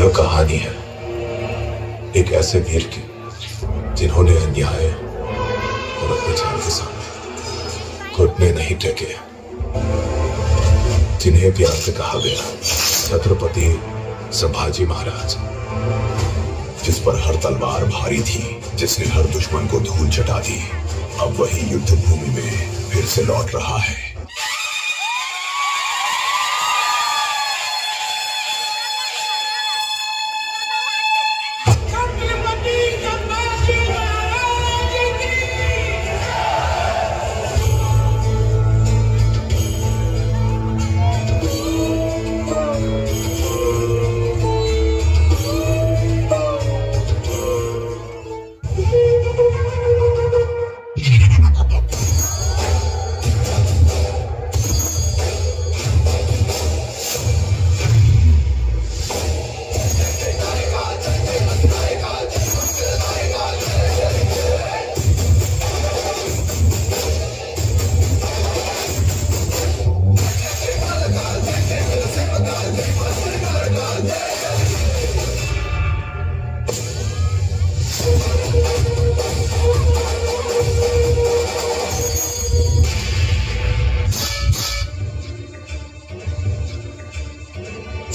यह कहानी है एक ऐसे वीर की जिन्होंने अन्याय और अत्याचार के सामने घुटने नहीं टेके, जिन्हें प्यार से कहा गया छत्रपति संभाजी महाराज, जिस पर हर तलवार भारी थी, जिसने हर दुश्मन को धूल चटा दी, अब वही युद्ध भूमि में फिर से लौट रहा है।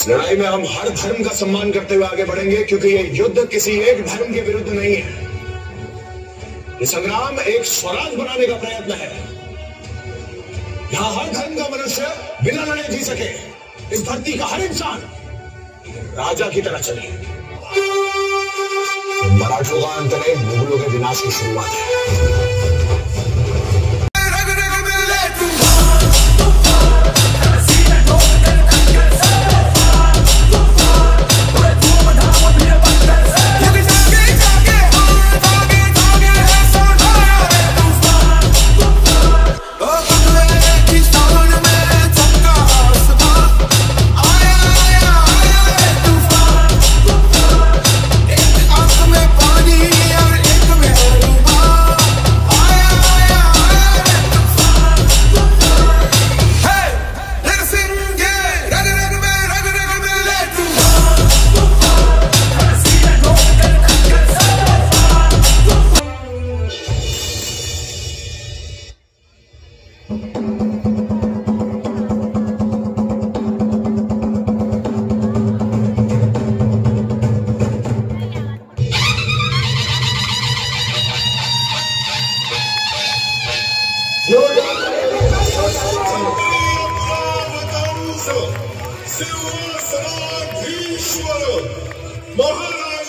लड़ाई में हम हर धर्म का सम्मान करते हुए आगे बढ़ेंगे, क्योंकि यह युद्ध किसी एक धर्म के विरुद्ध नहीं है। ये संग्राम एक स्वराज बनाने का प्रयत्न है। यहां हर धर्म का मनुष्य बिना लड़े जी सके। इस धरती का हर इंसान राजा की तरह चले। मराठों का अंत नहीं, मुगलों के विनाश की शुरुआत है।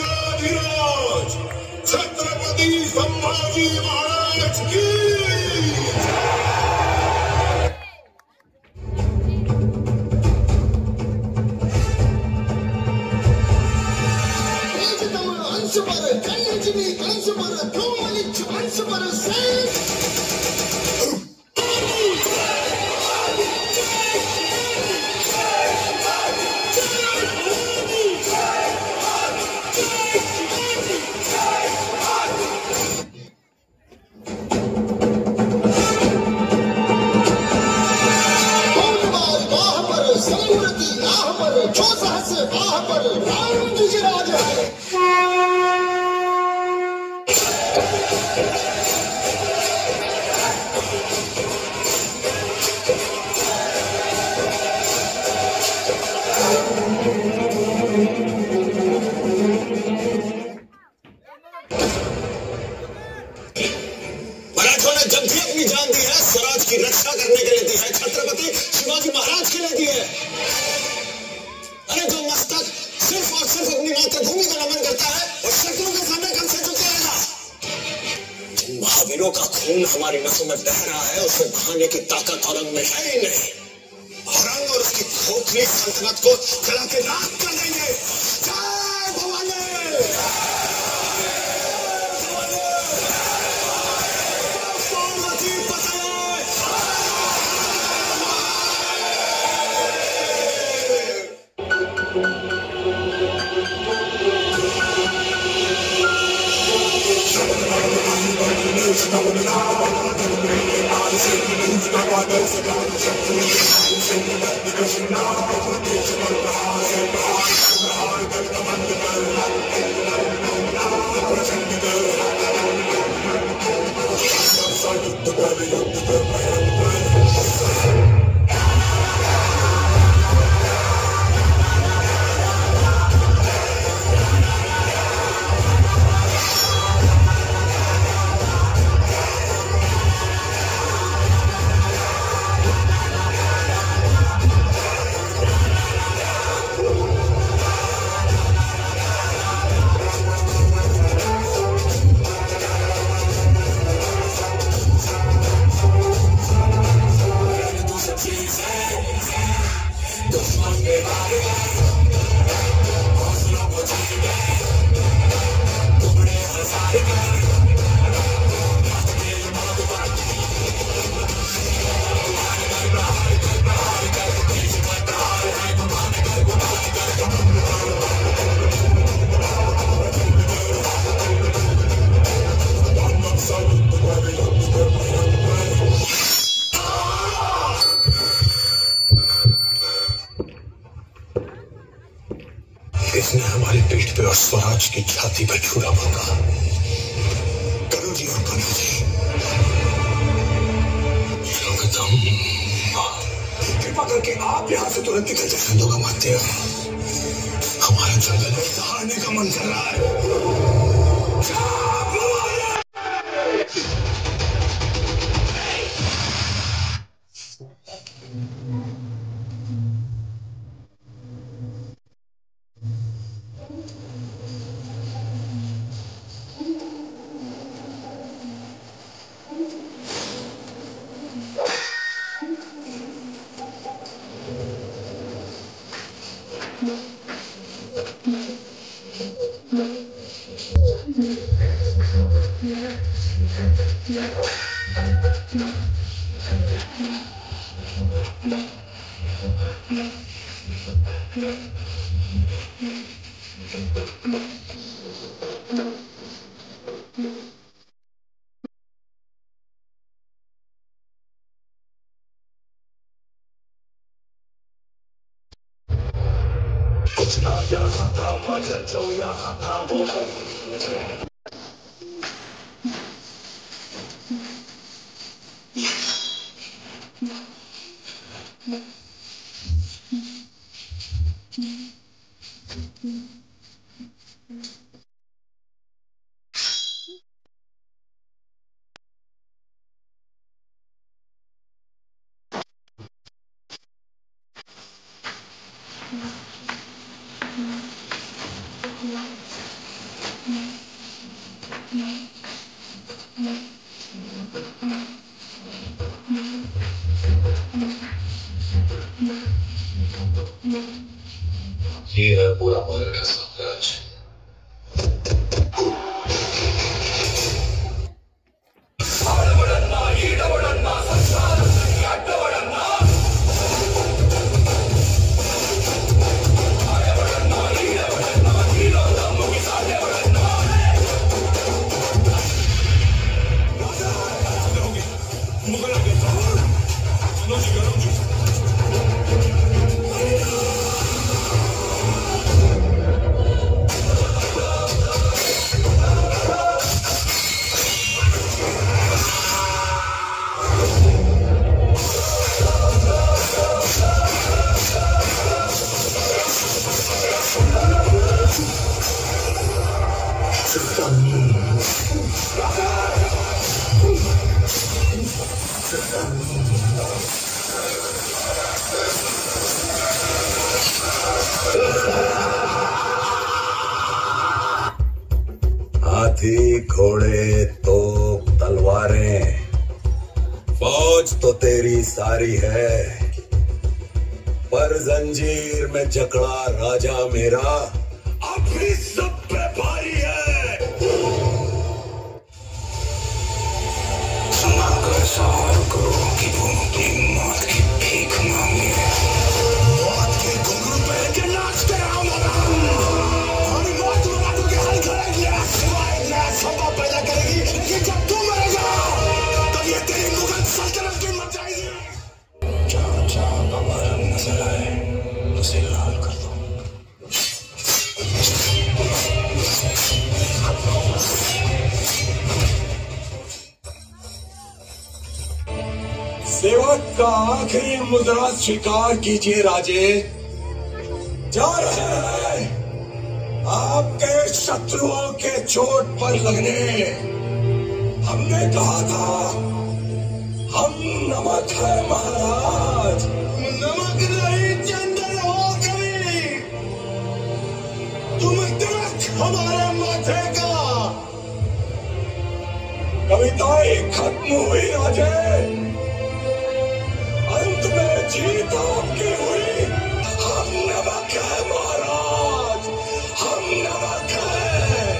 महाराजाधिराज छत्रपति संभाजी महाराज की। अंश पर कन्नजिनी अंश पर धूमलिच अंश पर जब भी अपनी जान दी है स्वराज की रक्षा करने के लिए दी है, छत्रपति शिवाजी महाराज के लिए दी है। अरे जो मस्तक सिर्फ और सिर्फ अपनी मातृभूमि को नमन करता है और शत्रुओं के सामने कम से झुकेगा। जिन महावीरों का खून हमारी नसों में बह रहा है उसे बहाने की ताकत औरंग में है ही नहीं। औरंग और उसकी खोखली सल्तनत को जला के राख कर देंगे। जय भवानी। Now, इसने हमारी पीठ पे और स्वराज की छाती पे छुरा भोंका। करो जी और करो जी, कृपा करके आप यहाँ से तुरंत निकल जाए। लोग मानते हो हमारा जंगल में दहाड़ने का मन कर रहा है। कुछ ना जाना था मगर जो यहाँ था वो ये है पूरा मगर का साम्राज्य। हाथी घोड़े तोप तलवारें फौज तो तेरी सारी है, पर जंजीर में जकड़ा राजा मेरा अब भी सब पे भारी है। सुनाकर सहार करो कि वो अपनी मौत की भीख मांगे। मौत के घुंघरू पे के नाचते रहो हमारी मौत मुरादों के हल करेगी। सभा पैदा करेगी, लेकिन जब तू मरेगा तब ये तेरी मुगल सल्तनत की मर जाएगी। जहाँ जहाँ बाबा रंग नजर आए उसे लाल कर दो। सेवक का आखिरी मुद्रा स्वीकार कीजिए राजे। जा रहे हैं आपके शत्रुओं के चोट पर लगने। हमने कहा था हम नमक है महाराज, नमक नहीं चंदन हो कभी। तुम तिलक हमारे माथे का। कविताएं खत्म हुई राजे, अंत में जीत आपकी हुई। हम नमक है महाराज, हम नमक है।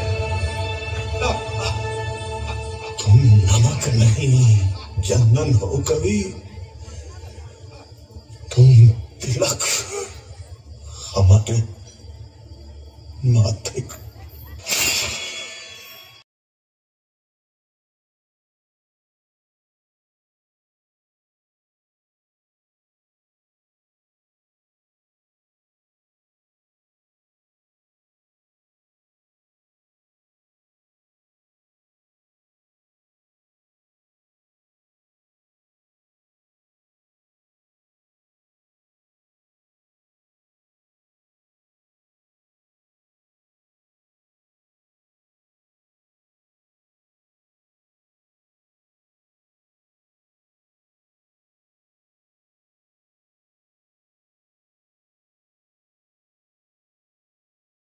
तुम नमक नहीं चंदन हो कवि, तुम तिलक हमारे माथे